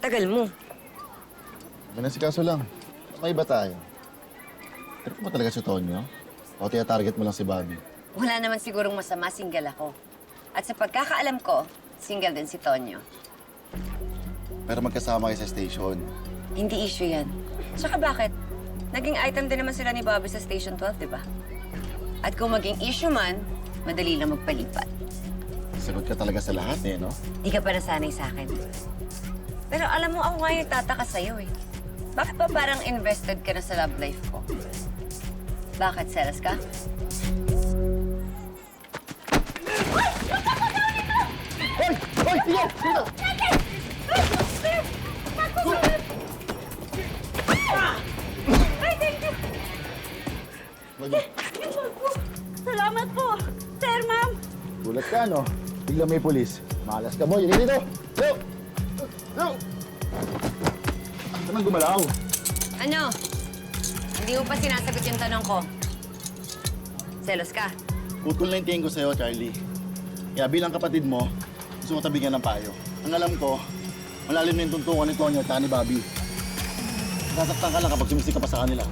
Tagal mo. Manasikaso lang. May iba tayo. Pero mo talaga si Tonyo? O tina-target mo lang si Bobby? Wala naman sigurong masama, single ako. At sa pagkakaalam ko, single din si Tonyo. Pero magkasama kayo sa station. Hindi issue yan. Tsaka bakit? Naging item din naman sila ni Bobby sa Station 12, di ba? At kung maging issue man, madali lang magpalipat. Sagot ka talaga sa lahat eh, no? Di ka pa nasanay sa akin. Pero alam mo, ako nga yung nagtataka sa'yo eh. Bakit ba parang invested ka na sa love life ko? Bakit, selos ka? Hoy! Hoy! Sige! Dito! Salamat po! Sir, ma'am! Gulat ka, no? Biglang may pulis. Malas ka mo. Yun dito! Go! Go! Ano nang gumalaw? Ano? Hindi mo pa sinasagot yung tanong ko. Selos ka? Putol na yung tingin ko sa'yo, Charlie. Kaya bilang kapatid mo, gusto ko tabigyan ng payo. Ang alam ko, malalim na yung tuntungan ni Tonyo at ni Bobby. Sasaktan ka lang kapag sumisik ka pa sa kanila.